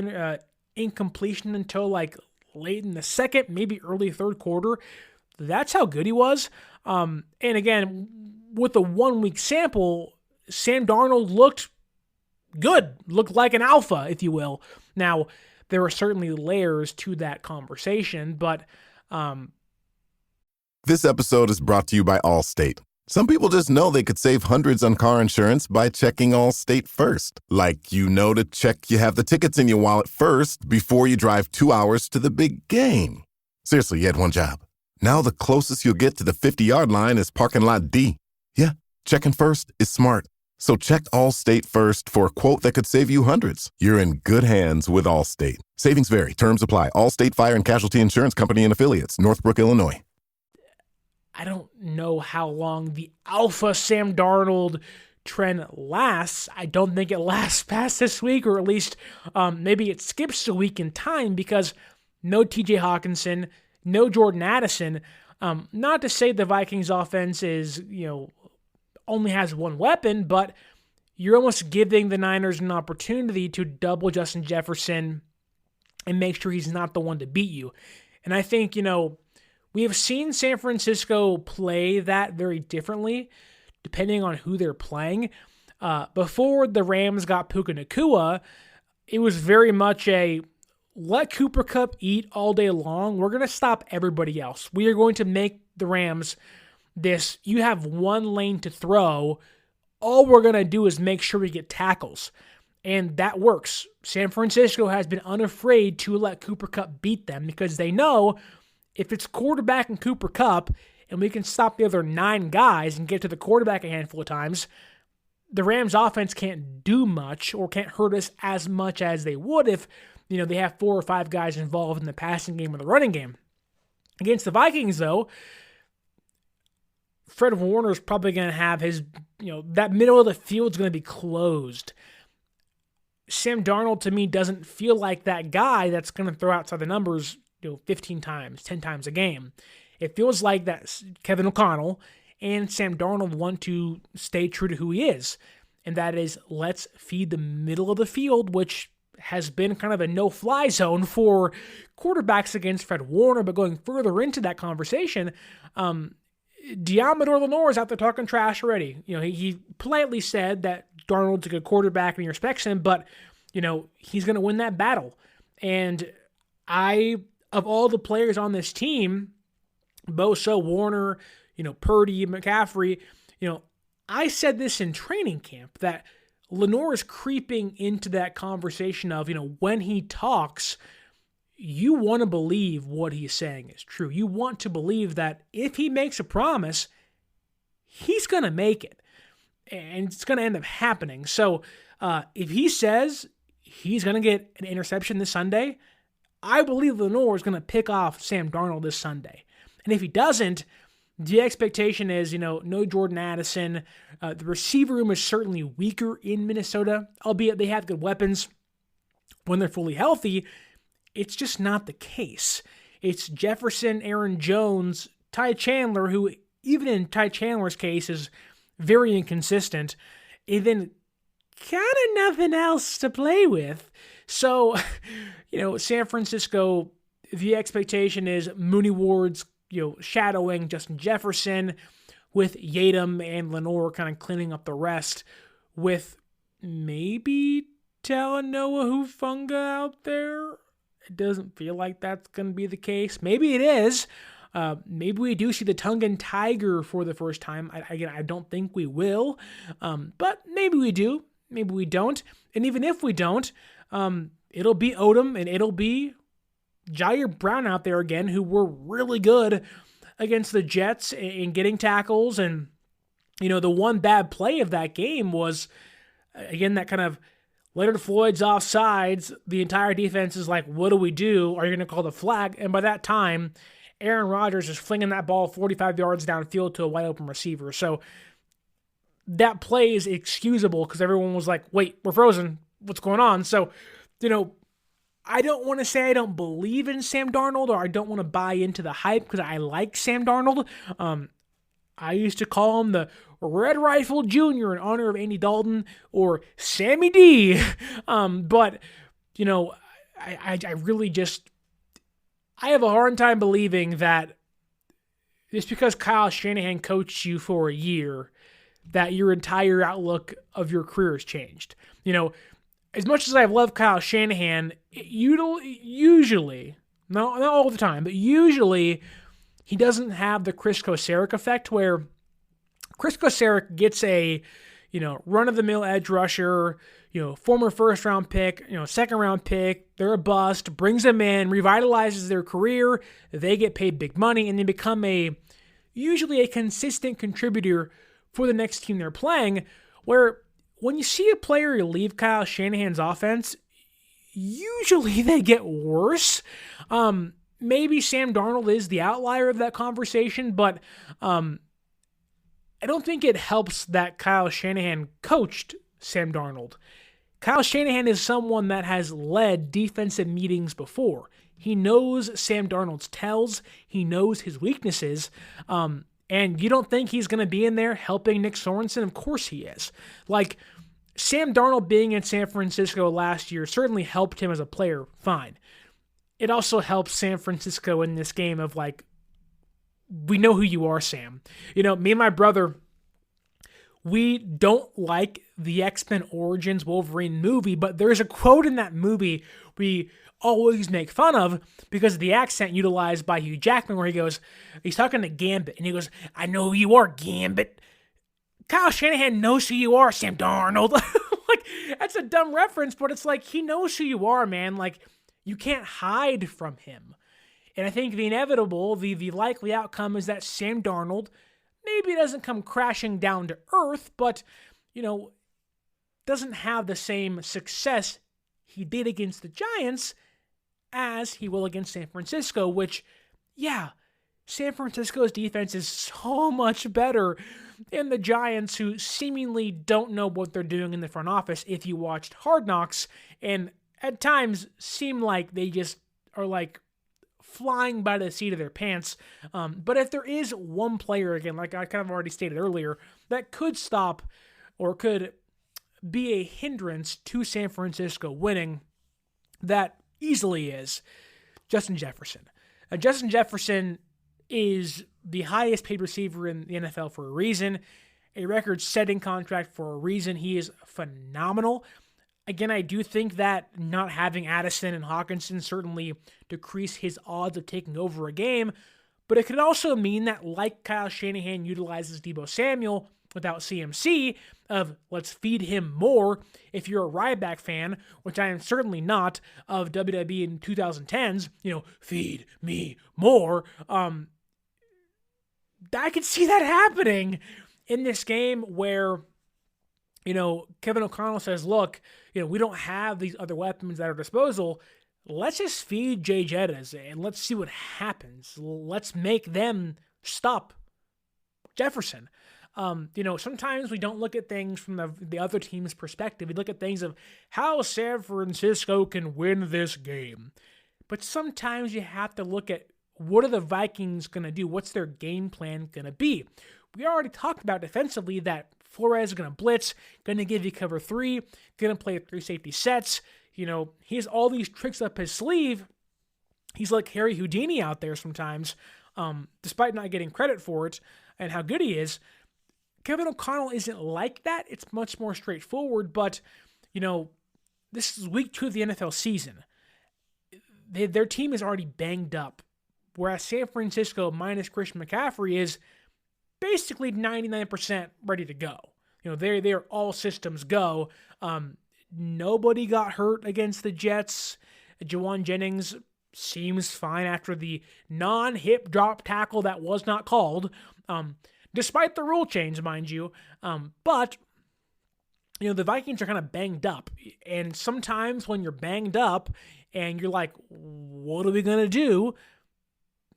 incompletion until like late in the second, maybe early third quarter. That's how good he was. And again, with the 1-week sample, Sam Darnold looked good, looked like an alpha, if you will. Now, there are certainly layers to that conversation, but...
This episode is brought to you by Allstate. Some people just know they could save hundreds on car insurance by checking Allstate first. Like, to check you have the tickets in your wallet first before you drive 2 hours to the big game. Seriously, you had one job. Now the closest you'll get to the 50-yard line is parking lot D. Yeah, checking first is smart. So check Allstate first for a quote that could save you hundreds. You're in good hands with Allstate. Savings vary. Terms apply. Allstate Fire and Casualty Insurance Company and Affiliates. Northbrook, Illinois.
I don't know how long the alpha Sam Darnold trend lasts. I don't think it lasts past this week, or at least maybe it skips a week in time, because no TJ Hawkinson, no Jordan Addison. Not to say the Vikings offense is, only has one weapon, but you're almost giving the Niners an opportunity to double Justin Jefferson and make sure he's not the one to beat you. And I think, we have seen San Francisco play that very differently depending on who they're playing. Before the Rams got Puka Nacua, it was very much a let Cooper Kupp eat all day long. We're going to stop everybody else. We are going to make the Rams this, you have one lane to throw. All we're going to do is make sure we get tackles. And that works. San Francisco has been unafraid to let Cooper Kupp beat them because they know if it's quarterback and Cooper Kupp and we can stop the other 9 guys and get to the quarterback a handful of times, the Rams offense can't do much or can't hurt us as much as they would if, they have 4 or 5 guys involved in the passing game or the running game. Against the Vikings, though, Fred Warner is probably going to have his, that middle of the field is going to be closed. Sam Darnold, to me, doesn't feel like that guy that's going to throw outside the numbers, 15 times, 10 times a game. It feels like that Kevin O'Connell and Sam Darnold want to stay true to who he is, and that is let's feed the middle of the field, which has been kind of a no-fly zone for quarterbacks against Fred Warner. But going further into that conversation, Diamador Lenore is out there talking trash already. He politely said that Darnold's a good quarterback and he respects him, but, he's going to win that battle. And of all the players on this team, Bosa, Warner, Purdy, McCaffrey, I said this in training camp that Lenore is creeping into that conversation of, when he talks, you want to believe what he's saying is true. You want to believe that if he makes a promise, he's going to make it. And it's going to end up happening. So if he says he's going to get an interception this Sunday, I believe Lenore is going to pick off Sam Darnold this Sunday. And if he doesn't, the expectation is, no Jordan Addison. The receiver room is certainly weaker in Minnesota, albeit they have good weapons when they're fully healthy. It's just not the case. It's Jefferson, Aaron Jones, Ty Chandler, who even in Ty Chandler's case is very inconsistent, and then kind of nothing else to play with. So, San Francisco, the expectation is Mooney Ward's, shadowing Justin Jefferson, with Yadam and Lenore kind of cleaning up the rest, with maybe Talanoa Hufanga out there. It doesn't feel like that's going to be the case. Maybe it is. Maybe we do see the Tongan Tiger for the first time. I don't think we will. But maybe we do. Maybe we don't. And even if we don't, it'll be Odom and it'll be Jair Brown out there again, who were really good against the Jets in getting tackles. And, the one bad play of that game was, again, that kind of Leonard Floyd's offsides. The entire defense is like, what do we do? Are you going to call the flag? And by that time, Aaron Rodgers is flinging that ball 45 yards downfield to a wide open receiver. So that play is excusable because everyone was like, wait, we're frozen. What's going on? So, I don't want to say I don't believe in Sam Darnold or I don't want to buy into the hype because I like Sam Darnold. I used to call him the Red Rifle Jr. in honor of Andy Dalton or Sammy D. But, I really just, I have a hard time believing that just because Kyle Shanahan coached you for a year, that your entire outlook of your career has changed. As much as I've loved Kyle Shanahan, usually, not all the time, but usually he doesn't have the Chris Kocurek effect where Chris Kocurek gets a, run-of-the-mill edge rusher, former first-round pick, second-round pick, they're a bust, brings them in, revitalizes their career, they get paid big money, and they become usually a consistent contributor for the next team they're playing, where when you see a player leave Kyle Shanahan's offense, usually they get worse. Maybe Sam Darnold is the outlier of that conversation, but I don't think it helps that Kyle Shanahan coached Sam Darnold. Kyle Shanahan is someone that has led defensive meetings before. He knows Sam Darnold's tells. He knows his weaknesses. And you don't think he's going to be in there helping Nick Sorensen? Of course he is. Like, Sam Darnold being in San Francisco last year certainly helped him as a player, fine. It also helps San Francisco in this game of like, we know who you are, Sam. Me and my brother, we don't like the X-Men Origins Wolverine movie, but there's a quote in that movie we always make fun of because of the accent utilized by Hugh Jackman where he goes, he's talking to Gambit, and he goes, I know who you are, Gambit. Kyle Shanahan knows who you are, Sam Darnold. Like, that's a dumb reference, but it's like, he knows who you are, man. Like, you can't hide from him. And I think the inevitable, the likely outcome is that Sam Darnold maybe doesn't come crashing down to earth, but, doesn't have the same success he did against the Giants as he will against San Francisco, which, yeah, San Francisco's defense is so much better than the Giants, who seemingly don't know what they're doing in the front office if you watched Hard Knocks, and at times seem like they just are like flying by the seat of their pants. But if there is one player, again, like I kind of already stated earlier, that could stop or could be a hindrance to San Francisco winning, that easily is Justin Jefferson. Justin Jefferson is the highest paid receiver in the NFL for a reason, a record-setting contract for a reason. He is phenomenal. Again, I do think that not having Addison and Hawkinson certainly decrease his odds of taking over a game, but it could also mean that, like Kyle Shanahan utilizes Deebo Samuel without CMC, of let's feed him more. If you're a Ryback fan, which I am certainly not, of WWE in 2010s, feed me more. I could see that happening in this game where, Kevin O'Connell says, look, we don't have these other weapons at our disposal. Let's just feed Jay Jettas and let's see what happens. Let's make them stop Jefferson. Sometimes we don't look at things from the other team's perspective. We look at things of how San Francisco can win this game. But sometimes you have to look at what are the Vikings going to do? What's their game plan going to be? We already talked about defensively that Flores is going to blitz, going to give you cover 3, going to play 3 safety sets. He has all these tricks up his sleeve. He's like Harry Houdini out there sometimes, despite not getting credit for it and how good he is. Kevin O'Connell isn't like that. It's much more straightforward, but, this is week 2 of the NFL season. Their team is already banged up, whereas San Francisco minus Christian McCaffrey is basically 99% ready to go. They're all systems go. Nobody got hurt against the Jets. Jawan Jennings seems fine after the non-hip drop tackle that was not called, despite the rule change, mind you. But the Vikings are kind of banged up. And sometimes when you're banged up and you're like, what are we going to do?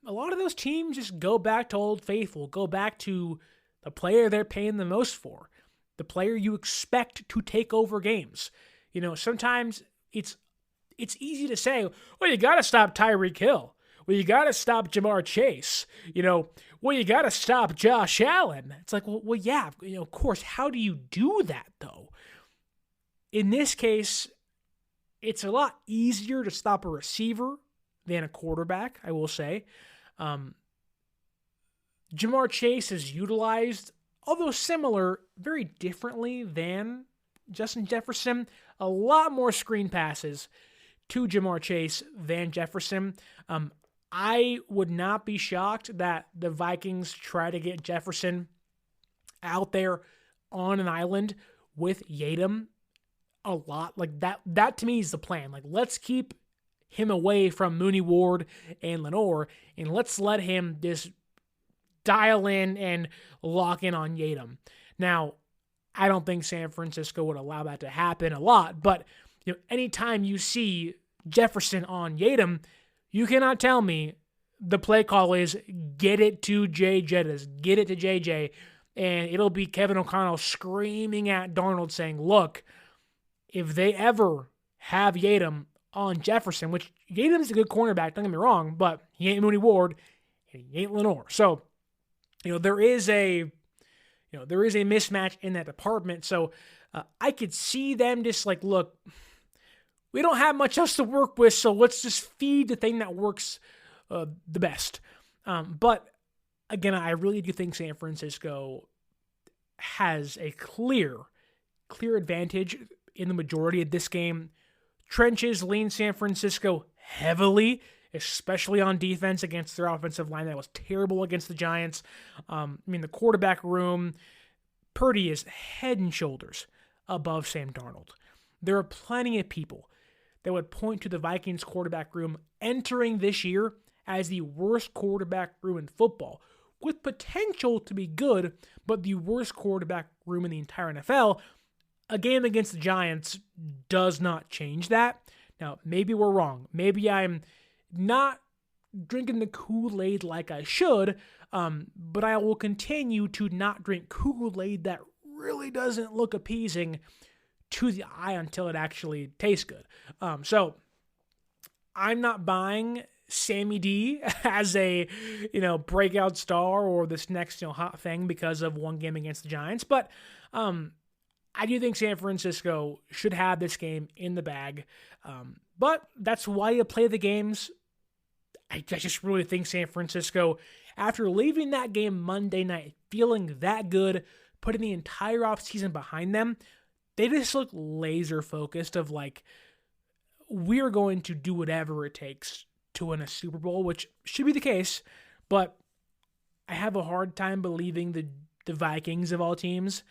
A lot of those teams just go back to Old Faithful, go back to the player they're paying the most for, the player you expect to take over games. Sometimes it's easy to say, well, you got to stop Tyreek Hill. Well, you got to stop Jamar Chase. Well, you got to stop Josh Allen. It's like, well, yeah, of course. How do you do that, though? In this case, it's a lot easier to stop a receiver than a quarterback, I will say. Jamar Chase is utilized, although similar, very differently than Justin Jefferson. A lot more screen passes to Jamar Chase than Jefferson. I would not be shocked that the Vikings try to get Jefferson out there on an island with Yadam a lot. Like that to me is the plan. Like, let's keep him away from Mooney Ward and Lenore, and let's let him just dial in and lock in on Yadam. Now, I don't think San Francisco would allow that to happen a lot, but anytime you see Jefferson on Yadam, you cannot tell me the play call is get it to Jay Jettas, get it to JJ, and it'll be Kevin O'Connell screaming at Darnold saying, look, if they ever have Yadam on Jefferson, which Yadam's a good cornerback, don't get me wrong, but he ain't Mooney Ward and he ain't Lenore. So, there is a mismatch in that department. So I could see them just like, look, we don't have much else to work with, so let's just feed the thing that works the best. But again, I really do think San Francisco has a clear advantage in the majority of this game. Trenches lean San Francisco heavily, especially on defense against their offensive line that was terrible against the Giants. The quarterback room, Purdy is head and shoulders above Sam Darnold. There are plenty of people that would point to the Vikings quarterback room entering this year as the worst quarterback room in football, with potential to be good, but the worst quarterback room in the entire NFL. A game against the Giants does not change that. Now, maybe we're wrong. Maybe I'm not drinking the Kool-Aid like I should, but I will continue to not drink Kool-Aid that really doesn't look appeasing to the eye until it actually tastes good. So I'm not buying Sammy D as a, breakout star or this next, hot thing because of one game against the Giants. But I do think San Francisco should have this game in the bag. But that's why you play the games. I just really think San Francisco, after leaving that game Monday night, feeling that good, putting the entire offseason behind them, they just look laser focused of like, we're going to do whatever it takes to win a Super Bowl, which should be the case, but I have a hard time believing the Vikings of all teams,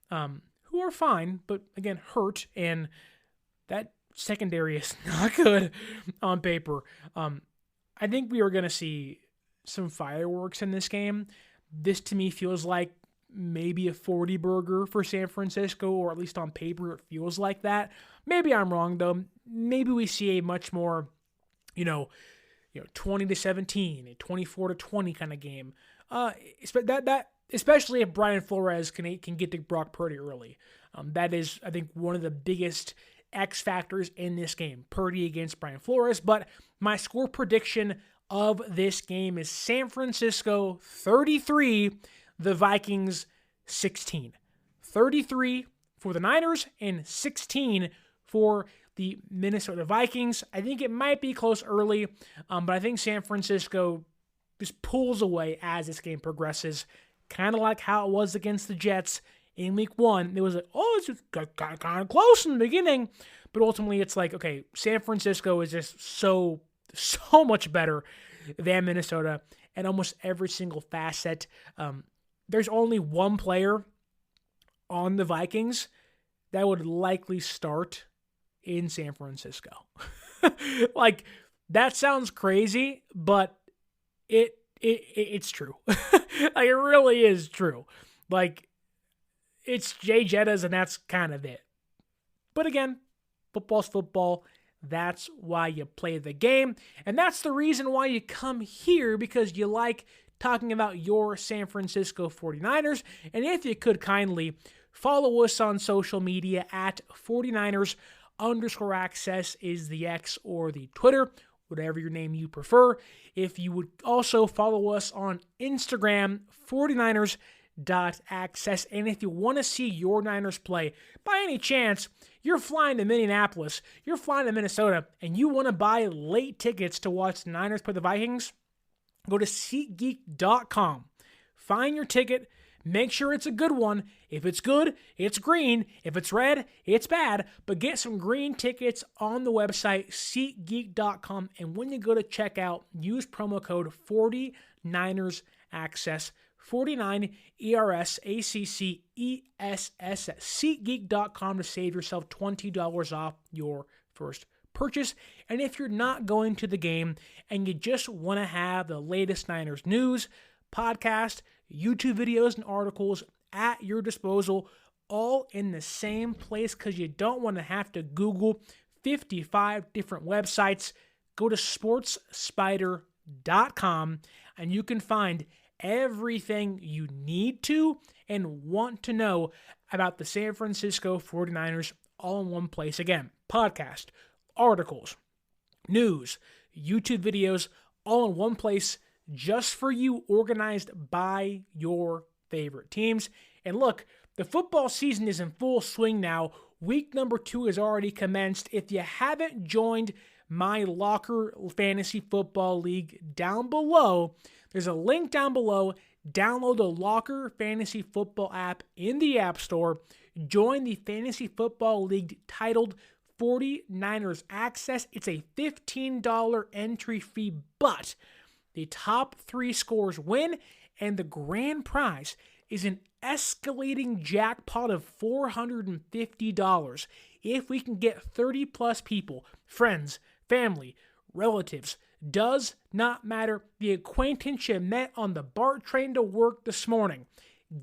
who who are fine, but again, hurt, and that secondary is not good on paper. I think we are going to see some fireworks in this game. This, to me, feels like maybe a 40 burger for San Francisco, or at least on paper, it feels like that. Maybe I'm wrong, though. Maybe we see a much more, 20-17, a 24-20 kind of game. Especially if Brian Flores can get to Brock Purdy early. That is, I think, one of the biggest X factors in this game. Purdy against Brian Flores. But my score prediction of this game is San Francisco 33, the Vikings 16. 33 for the Niners and 16 for the Minnesota Vikings. I think it might be close early, but I think San Francisco just pulls away as this game progresses, kind of like how it was against the Jets in week 1. It was like, it's just kind of close in the beginning, but ultimately it's like, okay, San Francisco is just so much better than Minnesota in almost every single facet. There's only one player on the Vikings that would likely start in San Francisco. Like, that sounds crazy, but it's true. Like, it really is true. Like, it's Jay Jettas, and that's kind of it. But again, football's football. That's why you play the game. And that's the reason why you come here, because you like talking about your San Francisco 49ers. And if you could kindly follow us on social media at 49ers_access is the X or the Twitter, whatever your name you prefer. If you would also follow us on Instagram, 49ers.access. And if you want to see your Niners play, by any chance, you're flying to Minneapolis, you're flying to Minnesota, and you want to buy late tickets to watch the Niners play the Vikings, go to SeatGeek.com. Find your ticket. Make sure it's a good one. If it's good, it's green. If it's red, it's bad. But get some green tickets on the website, SeatGeek.com. And when you go to checkout, use promo code 49ERSAccess, 49 ERSACCESS at SeatGeek.com to save yourself $20 off your first purchase. And if you're not going to the game and you just want to have the latest Niners news, podcast, YouTube videos, and articles at your disposal, all in the same place, because you don't want to have to Google 55 different websites, go to sportspider.com and you can find everything you need to and want to know about the San Francisco 49ers all in one place. Again, podcast, articles, news, YouTube videos, all in one place, just for you, organized by your favorite teams. And look, the football season is in full swing now. Week number 2 has already commenced. If you haven't joined my Locker Fantasy Football League down below, there's a link down below. Download the Locker Fantasy Football app in the App Store. Join the Fantasy Football League titled 49ers Access. It's a $15 entry fee, but the top 3 scores win, and the grand prize is an escalating jackpot of $450. If we can get 30 plus people, friends, family, relatives, does not matter, the acquaintance you met on the BART train to work this morning,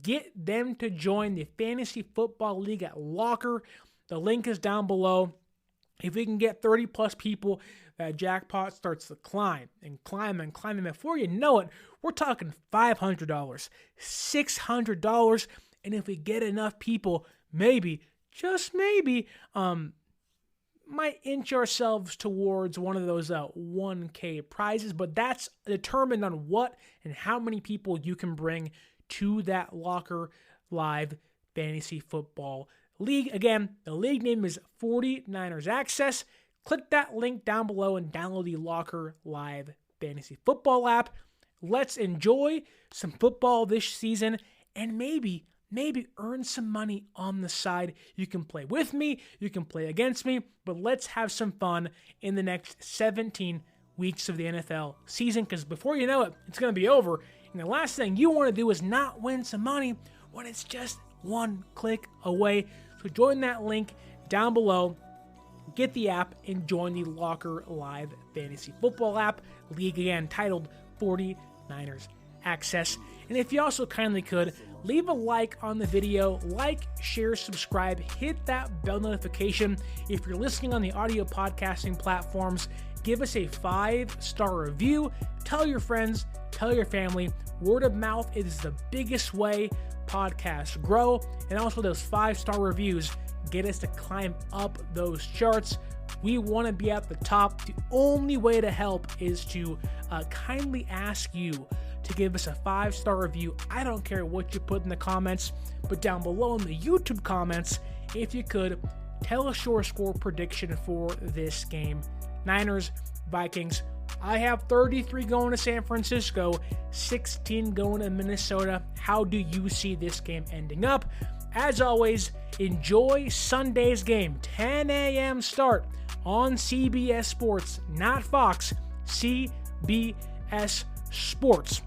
get them to join the Fantasy Football League at Locker. The link is down below. If we can get 30 plus people, that jackpot starts to climb and climb and climb. And before you know it, we're talking $500, $600. And if we get enough people, maybe, just maybe, might inch ourselves towards one of those 1K prizes. But that's determined on what and how many people you can bring to that Locker Live Fantasy Football League. Again, the league name is 49ers Access. Click that link down below and download the Locker Live Fantasy Football app. Let's enjoy some football this season and maybe earn some money on the side. You can play with me, you can play against me, but let's have some fun in the next 17 weeks of the NFL season, because before you know it, it's going to be over. And the last thing you want to do is not win some money when it's just one click away. So join that link down below. Get the app and join the Locker Live Fantasy Football app. League again titled 49ers Access. And if you also kindly could, leave a like on the video, like, share, subscribe, hit that bell notification. If you're listening on the audio podcasting platforms, give us a 5-star review. Tell your friends, tell your family. Word of mouth is the biggest way podcasts grow. And also those 5-star reviews get us to climb up those charts. We want to be at the top. The only way to help is to kindly ask you to give us a 5-star review. I don't care what you put in the comments, but down below in the YouTube comments, if you could, tell us your score prediction for this game. Niners, Vikings. I have 33 going to San Francisco, 16 going to Minnesota. How do you see this game ending up? As always, enjoy Sunday's game. 10 a.m. start on CBS Sports, not Fox, CBS Sports.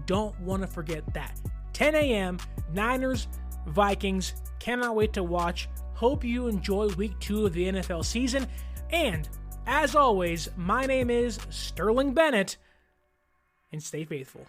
Don't want to forget that. 10 a.m., Niners, Vikings. Cannot wait to watch. Hope you enjoy week 2 of the NFL season. And as always, my name is Sterling Bennett, and stay faithful.